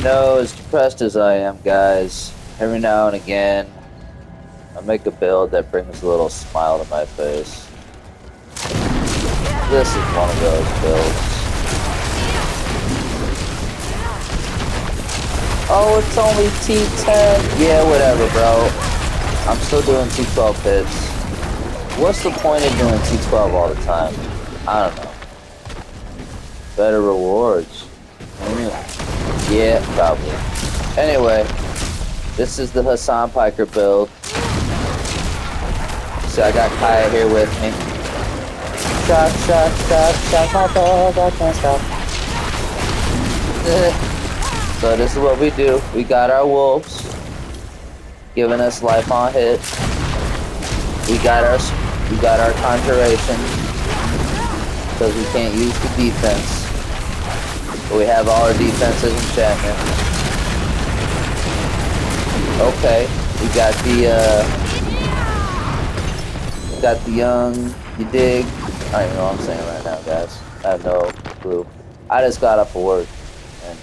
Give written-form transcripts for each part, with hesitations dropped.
No, as depressed as I am, guys, every now and again, I make a build that brings a little smile to my face. This is one of those builds. Oh, it's only T10. Yeah, whatever, bro. I'm still doing T12 hits. What's the point of doing T12 all the time? I don't know. Better rewards. Yeah, probably. Anyway, this is the Hassan Piker build. So I got Kaya here with me. Shot, shot, shot, shot my dog, I can't stop. So this is what we do. We got our wolves, giving us life on hit. We got our conjuration, because we can't use the defense. But we have all our defense as enchantment. Okay, we got the young, you dig? I don't even know what I'm saying right now, guys. I have no clue. I just got up for work, and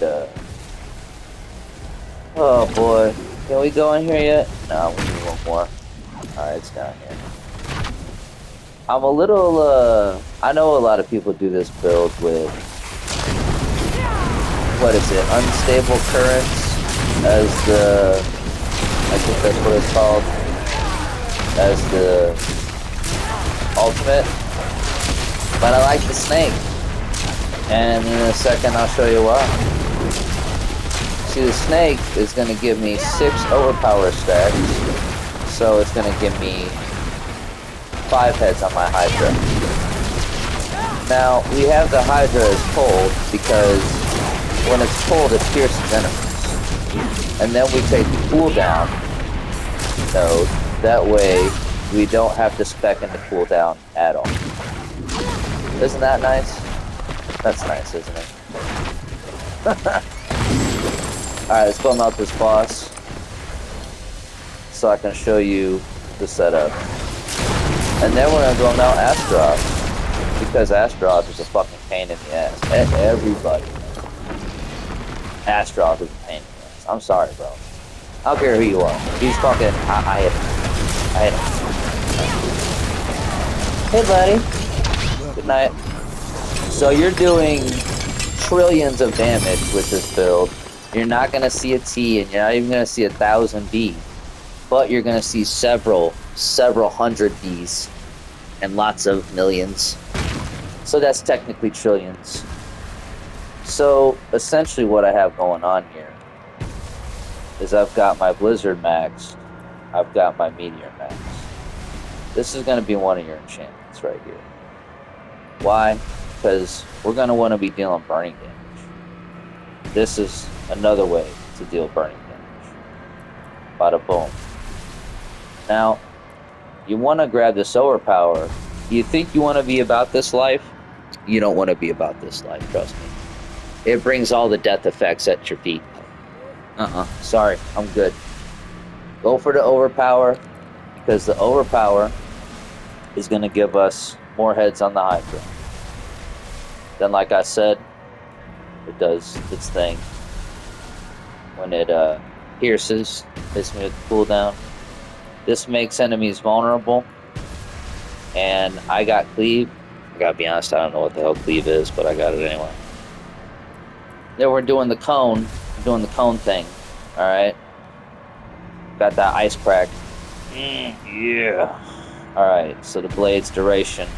oh boy. Can we go in here yet? No, we need one more. Alright, it's down here. I'm a little, I know a lot of people do this build with, what is it, unstable currents as the, I think that's what it's called, as the ultimate. But I like the snake. And in a second I'll show you why. See, the snake is going to give me 6 overpower stacks. So it's going to give me 5 heads on my Hydra. Now, we have the Hydra as cold because when it's cold, it pierces enemies. And then we take the cooldown node. That way, we don't have to spec in the cooldown at all. Isn't that nice? That's nice, isn't it? Alright, let's go melt this boss so I can show you the setup. And then we're gonna go melt Astaroth, because Astaroth is a fucking pain in the ass. Everybody. Astaroth is a pain in the ass. I'm sorry, bro. I don't care who you are. He's fucking. I hit him. I hit him. Hey, buddy. Good night. So you're doing trillions of damage with this build. You're not gonna see a T, and you're not even gonna see 1,000 D. But you're gonna see several hundred Ds and lots of millions. So that's technically trillions. So essentially what I have going on here is I've got my Blizzard maxed, I've got my Meteor maxed. This is gonna be one of your enchantments right here. Why? Because we're gonna want to be dealing burning damage. This is another way to deal burning damage. Bada boom. Now, you want to grab this overpower. You think you want to be about this life? You don't want to be about this life, trust me. It brings all the death effects at your feet. Sorry, I'm good. Go for the overpower, because the overpower is going to give us more heads on the Hydra. Then, like I said, it does its thing. When it pierces, hits me with the cooldown. This makes enemies vulnerable. And I got cleave. I gotta be honest, I don't know what the hell cleave is, but I got it anyway. Then we're doing the cone. We're doing the cone thing. Alright? Got that ice crack. Yeah. Alright, so the blade's duration.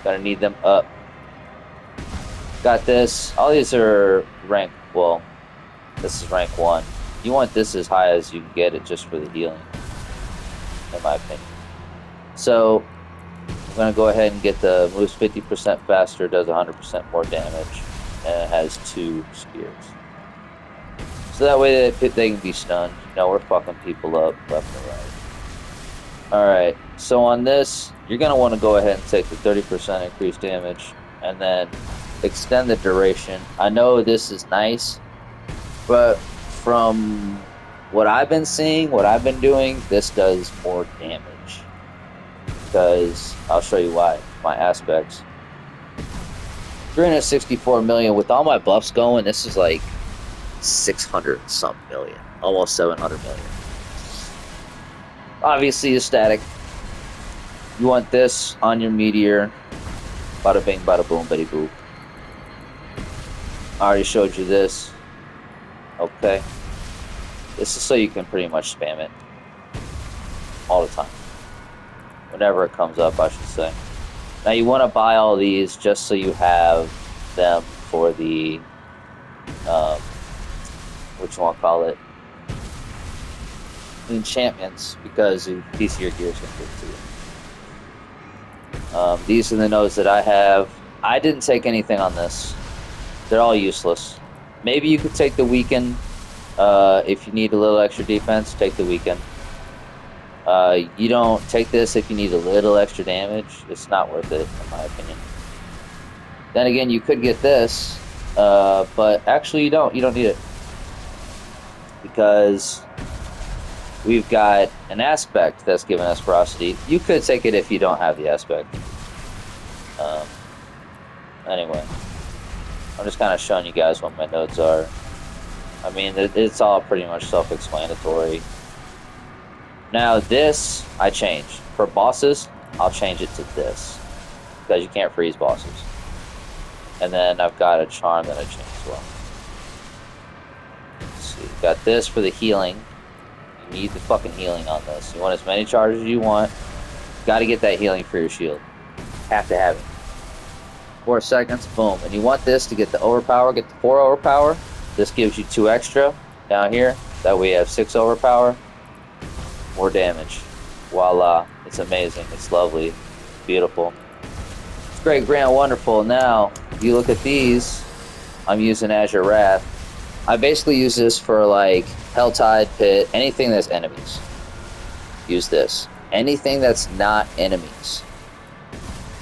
Gotta need them up. Got this. All these are rank, well, this is rank 1. You want this as high as you can get it just for the healing, in my opinion. So, I'm going to go ahead and get the moves 50% faster, does 100% more damage, and it has 2 spears. So that way they can be stunned. You know, we're fucking people up left and right. Alright, so on this, you're going to want to go ahead and take the 30% increased damage, and then extend the duration. I know this is nice, but from what I've been seeing, what I've been doing, this does more damage. Because I'll show you why. My aspects. 364 million with all my buffs going. This is like 600 some million, almost 700 million. Obviously, it's static. You want this on your meteor. Bada bing, bada boom, bitty boop. I already showed you this. Okay. This is so you can pretty much spam it all the time. Whenever it comes up, I should say. Now you want to buy all these just so you have them for the, what you want to call it, enchantments, because a piece of your gear is going to give it to you. These are the nodes that I have. I didn't take anything on this. They're all useless. Maybe you could take the weaken. If you need a little extra defense, take the weaken. You don't take this if you need a little extra damage. It's not worth it, in my opinion. Then again, you could get this, but actually you don't. You don't need it. Because we've got an aspect that's giving us ferocity. You could take it if you don't have the aspect. Anyway, I'm just kind of showing you guys what my nodes are. I mean, it's all pretty much self-explanatory. Now this, I change. For bosses, I'll change it to this. Because you can't freeze bosses. And then I've got a charm that I change as well. Let's see, got this for the healing. You need the fucking healing on this. You want as many charges as you want. Got to get that healing for your shield. Have to have it. 4 seconds, boom. And you want this to get the overpower, get the 4 overpower. This gives you 2 extra down here. That way you have 6 overpower. More damage. Voila. It's amazing. It's lovely. Beautiful. It's great, grand, wonderful. Now, if you look at these, I'm using Azure Wrath. I basically use this for like Helltide, Pit, anything that's enemies. Use this. Anything that's not enemies,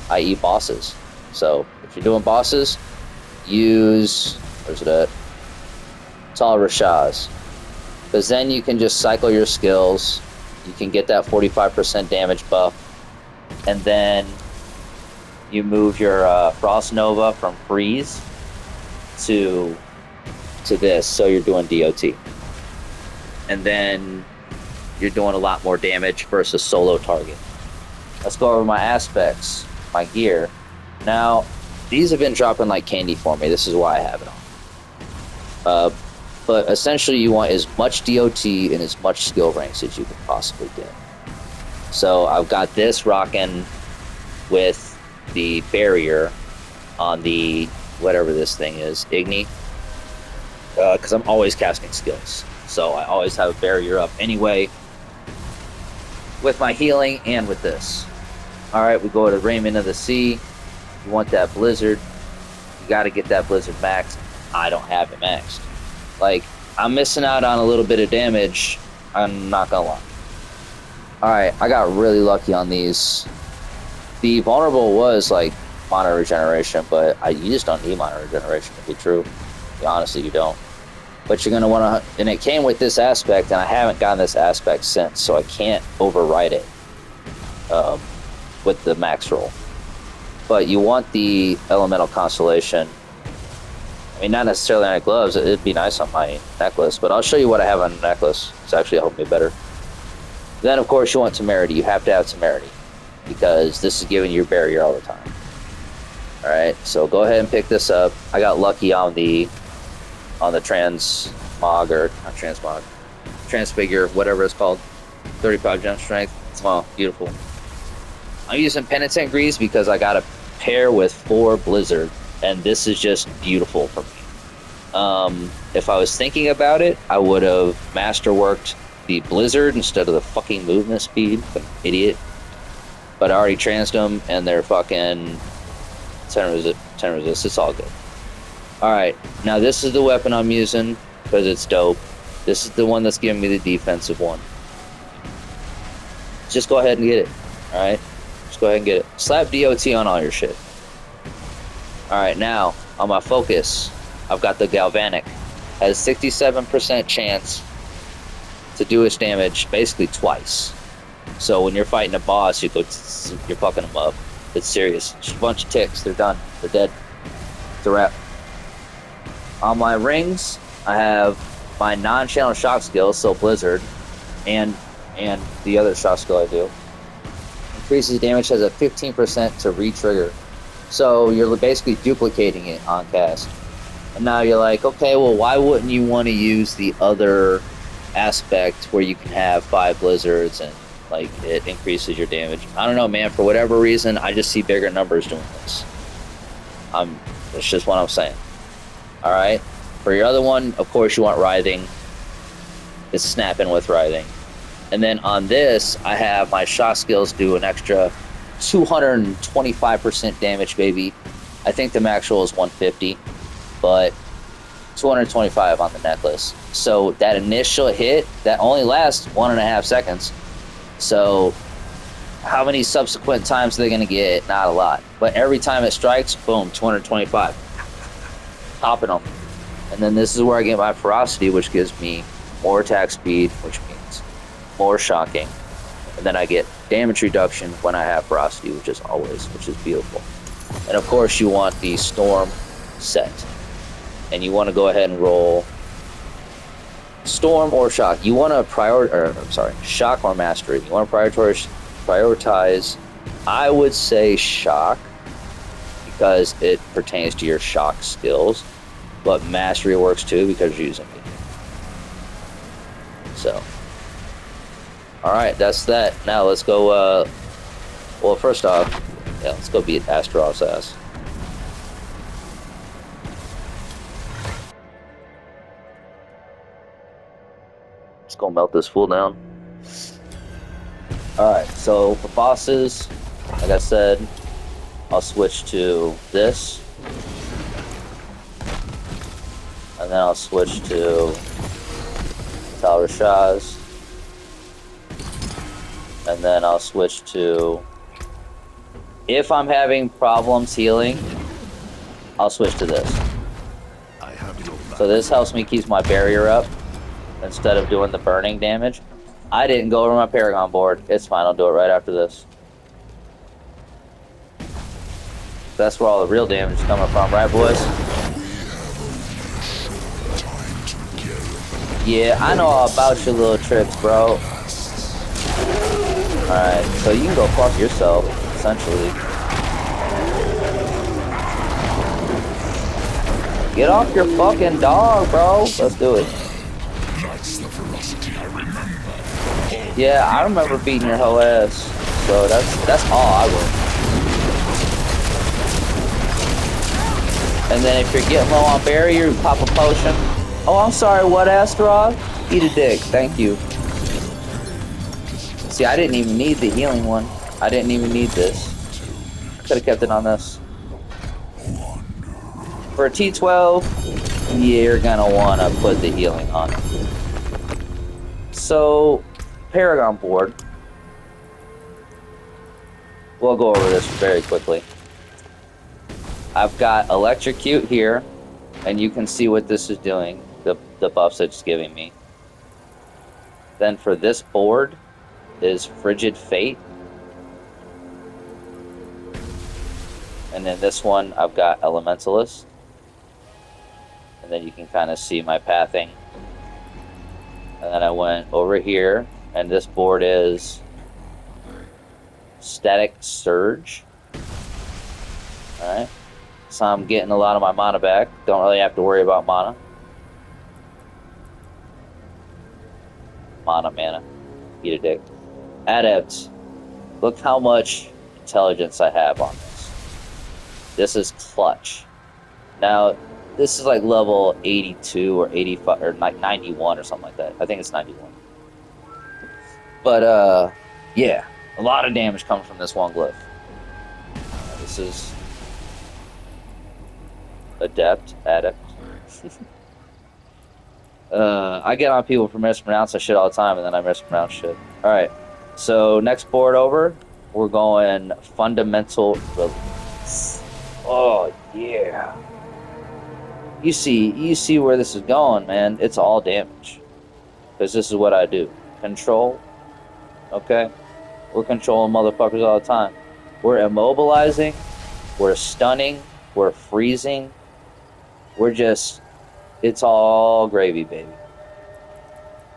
i.e. bosses. So, if you're doing bosses, use, where's it at? Tal Rashaz. Because then you can just cycle your skills. You can get that 45% damage buff. And then you move your Frost Nova from freeze to this. So you're doing DOT. And then you're doing a lot more damage versus solo target. Let's go over my aspects, my gear. Now, these have been dropping like candy for me. This is why I have it on. But essentially, you want as much DOT and as much skill ranks as you can possibly get. So I've got this rocking with the barrier on the whatever this thing is, Igni, because I'm always casting skills. So I always have a barrier up anyway with my healing and with this. All right, we go to Raymond of the Sea. You want that Blizzard. You got to get that Blizzard maxed. I don't have it maxed. Like, I'm missing out on a little bit of damage. I'm not gonna lie. Alright, I got really lucky on these. The vulnerable was like mana regeneration, but you just don't need mana regeneration to be true. Honestly, you don't. But you're gonna wanna, and it came with this aspect, and I haven't gotten this aspect since, so I can't override it with the max roll. But you want the elemental constellation. I mean, not necessarily on my gloves. It'd be nice on my necklace, but I'll show you what I have on the necklace. It's actually helped me better. Then, of course, you want temerity. You have to have temerity because this is giving you your barrier all the time. All right, so go ahead and pick this up. I got lucky on the transmog, or not transmog, transfigure, whatever it's called. 35 gem strength. Wow, beautiful. I'm using penitent grease because I got a pair with 4 blizzard. And this is just beautiful for me. If I was thinking about it, I would have masterworked the Blizzard instead of the fucking movement speed. I'm an idiot. But I already transed them, and they're fucking 10 resist. It's all good. Alright, now this is the weapon I'm using, because it's dope. This is the one that's giving me the defensive one. Just go ahead and get it. Alright? Just go ahead and get it. Slap DOT on all your shit. Alright, now, on my focus, I've got the Galvanic. Has 67% chance to do its damage basically twice. So when you're fighting a boss, you're fucking them up. It's serious. Just a bunch of ticks. They're done. They're dead. It's a wrap. On my rings, I have my non-channel shock skill, so Blizzard, and the other shock skill I do. Increases damage has a 15% to re-trigger. So you're basically duplicating it on cast. And now you're like, okay, well, why wouldn't you want to use the other aspect where you can have 5 blizzards and like it increases your damage? I don't know, man. For whatever reason, I just see bigger numbers doing this. That's just what I'm saying. All right. For your other one, of course, you want writhing. It's snapping with writhing. And then on this, I have my shock skills do an extra 225% damage, baby. I think the max roll is 150, but 225 on the necklace. So that initial hit, that only lasts 1.5 seconds. So how many subsequent times are they going to get? Not a lot. But every time it strikes, boom, 225. Topping them. And then this is where I get my ferocity, which gives me more attack speed, which means more shocking. And then I get damage reduction when I have ferocity, which is beautiful. And of course you want the storm set. And you want to go ahead and roll storm or shock. You want to shock or mastery. You want to prioritize, I would say shock, because it pertains to your shock skills. But mastery works too because you're using it. So, alright, that's that. Now let's go, well, first off, yeah, let's go beat Astaroth's ass. Let's go melt this fool down. Alright, so for bosses, like I said, I'll switch to this. And then I'll switch to Tal Rashaz. And then I'll switch to, if I'm having problems healing, I'll switch to this. So this helps me keep my barrier up instead of doing the burning damage. I didn't go over my Paragon board. It's fine, I'll do it right after this. That's where all the real damage is coming from, right, boys? Yeah, I know all about your little tricks, bro. Alright, so you can go fuck yourself, essentially. Get off your fucking dog, bro. Let's do it. Yeah, I remember beating your whole ass. So that's all I would. And then if you're getting low on barrier, you pop a potion. Oh, I'm sorry, what, Astaroth? Eat a dick, thank you. See, I didn't even need the healing one. I didn't even need this. Could have kept it on this. For a T12, you're gonna want to put the healing on it. So, Paragon board. We'll go over this very quickly. I've got Electrocute here, and you can see what this is doing. The buffs it's giving me. Then for this board is Frigid Fate. And then this one I've got Elementalist. And then you can kind of see my pathing. And then I went over here, and this board is Static Surge. Alright. So I'm getting a lot of my mana back. Don't really have to worry about mana. Mana. Eat a dick. Adept. Look how much intelligence I have on this. This is clutch. Now, this is like level 82 or 85 or like 91 or something like that. I think it's 91. But, yeah. A lot of damage comes from this one glyph. This is Adept. I get on people for mispronouncing shit all the time, and then I mispronounce shit. Alright, so next board over, we're going Fundamental Release. Oh, yeah. You see where this is going, man. It's all damage. Because this is what I do. Control. Okay? We're controlling motherfuckers all the time. We're immobilizing. We're stunning. We're freezing. We're just It's all gravy, baby.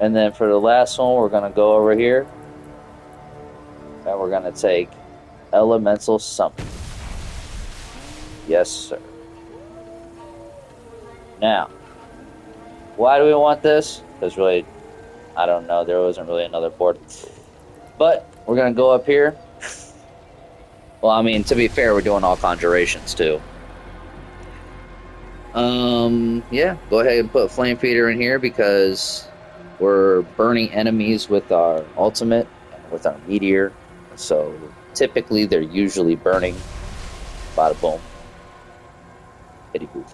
And then for the last one, we're going to go over here. And we're going to take Elemental Summon. Yes, sir. Now, why do we want this? Because really, I don't know. There wasn't really another board. But we're going to go up here. Well, I mean, to be fair, we're doing all conjurations, too. Yeah, go ahead and put Flame Feeder in here because we're burning enemies with our ultimate and with our meteor. So typically they're usually burning. Bada boom. Hitty boop.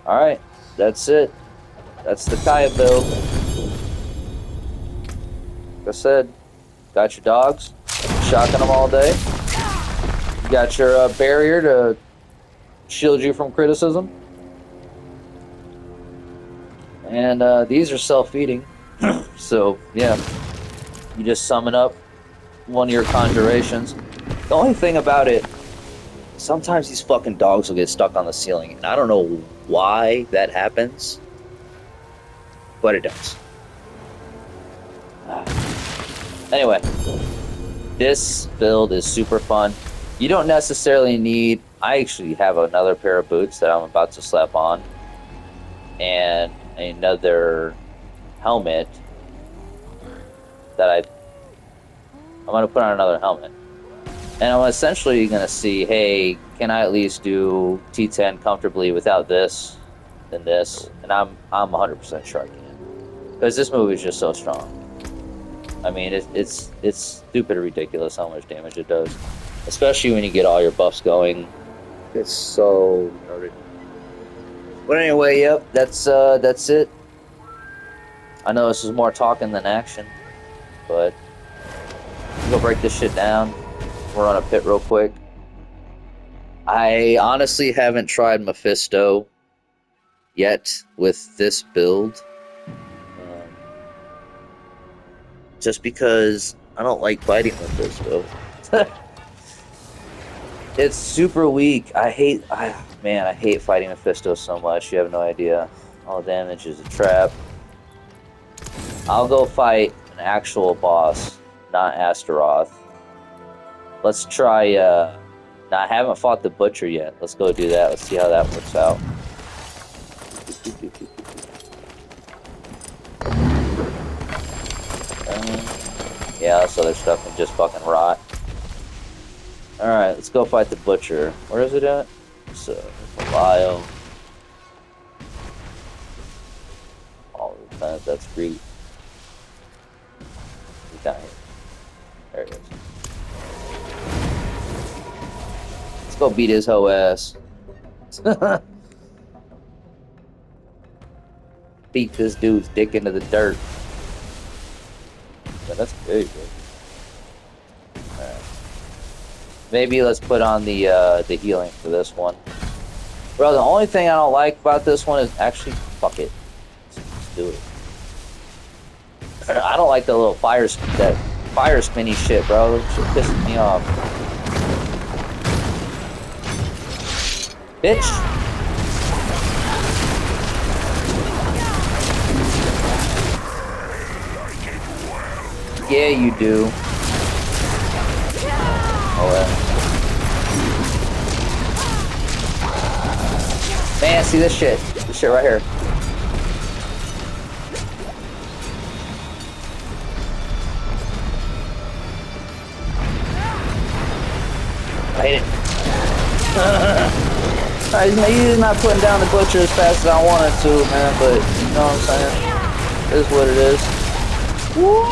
Alright, that's it. That's the Kaya build. Like I said, got your dogs, shocking them all day. You got your barrier to shield you from criticism. And these are self-feeding. So, yeah, you just summon up one of your conjurations. The only thing about it, sometimes these fucking dogs will get stuck on the ceiling, and I don't know why that happens, but it does. Anyway, this build is super fun. You don't necessarily need... I actually have another pair of boots that I'm about to slap on, and another helmet that I'm going to put on another helmet. And I'm essentially going to see, hey, can I at least do T10 comfortably without this and this? And I'm 100% sure I can. Because this movie is just so strong. I mean, it's stupid ridiculous how much damage it does. Especially when you get all your buffs going. It's so retarded. But anyway, yep, that's it. I know this is more talking than action. But we'll go break this shit down. We're on a pit real quick. I honestly haven't tried Mephisto yet with this build. Just because I don't like fighting Mephisto. It's super weak. I hate fighting Mephisto so much. You have no idea. All damage is a trap. I'll go fight an actual boss, not Astaroth. Let's try, no, I haven't fought the Butcher yet. Let's go do that. Let's see how that works out. Yeah, this other stuff can just fucking rot. Alright, let's go fight the Butcher. Where is it at? It's Belial. All the time, that's great. He's down here. There it is. Let's go beat his hoe ass. Beat this dude's dick into the dirt. Yeah, that's big, bro. Alright. Maybe let's put on the healing for this one. Bro, the only thing I don't like about this one is actually, fuck it. Let's do it. I don't like the little fire spinny shit, bro. That shit pisses me off. Bitch! Yeah, you do. Oh, man, see this shit. This shit right here. I hate it. He's not putting down the Butcher as fast as I wanted to, man, but you know what I'm saying? It is what it is. Woo!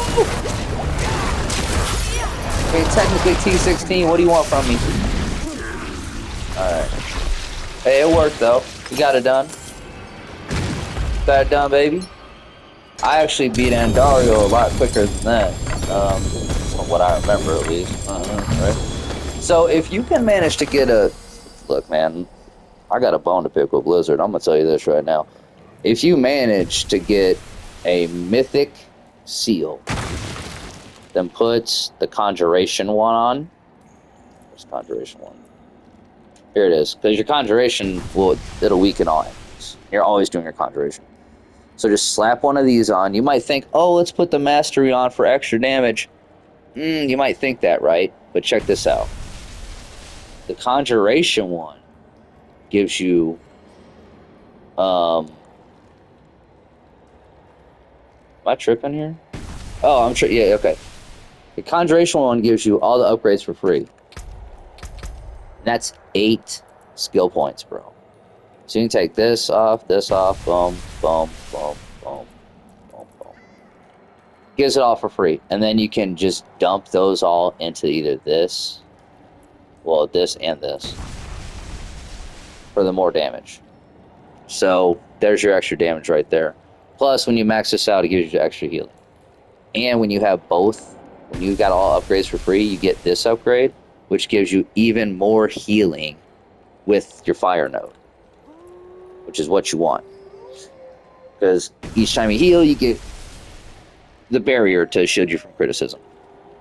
Okay, technically T16, what do you want from me? Alright. Hey, it worked though. You got it done. Got it done, baby. I actually beat Andario a lot quicker than that. From what I remember at least. Right? So if you can manage to get a... Look, man, I got a bone to pick with Blizzard. I'm going to tell you this right now. If you manage to get a mythic seal, then put the Conjuration one on. Where's Conjuration one? Here it is. Because your Conjuration, it'll weaken all enemies. things. You're always doing your conjuration. So just slap one of these on. You might think, oh, let's put the mastery on for extra damage. You might think that, right? But check this out. The conjuration one gives you am I tripping here? Oh, yeah, okay. The conjuration one gives you all the upgrades for free. That's 8 skill points, bro. So you can take this off, boom, boom, boom, boom, boom, boom. Gives it all for free. And then you can just dump those all into either this, well, this and this, for the more damage. So there's your extra damage right there. Plus, when you max this out, it gives you extra healing. And when you have both, when you got all upgrades for free, you get this upgrade, which gives you even more healing with your fire node, which is what you want. Because each time you heal, you get the barrier to shield you from criticism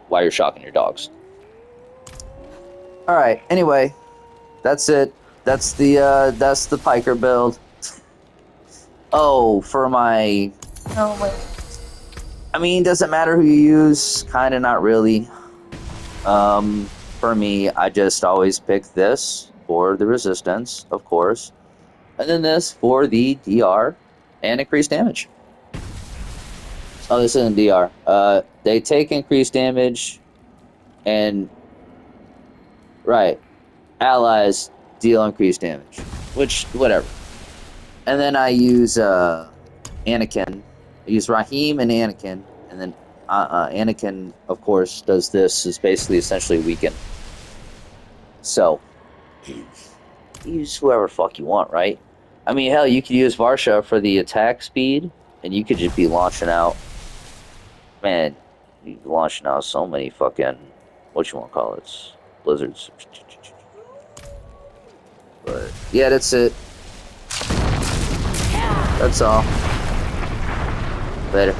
while you're shocking your dogs. All right. Anyway, that's it. That's the Piker build. Oh, for my. I mean, does it matter who you use? Kind of not really. For me, I just always pick this for the resistance, of course, and then this for the DR and increased damage. Oh, this isn't DR. They take increased damage, and right, allies deal increased damage, which whatever. And then I use Anakin. I use Raheem and Anakin, and then Anakin, of course, does this. Is basically essentially weaken. So use whoever fuck you want, right? I mean, hell, you could use Varsha for the attack speed, and you could just be launching out. Man, you launching out so many fucking, what you want to call it, blizzards. But yeah, that's it. That's all. Later.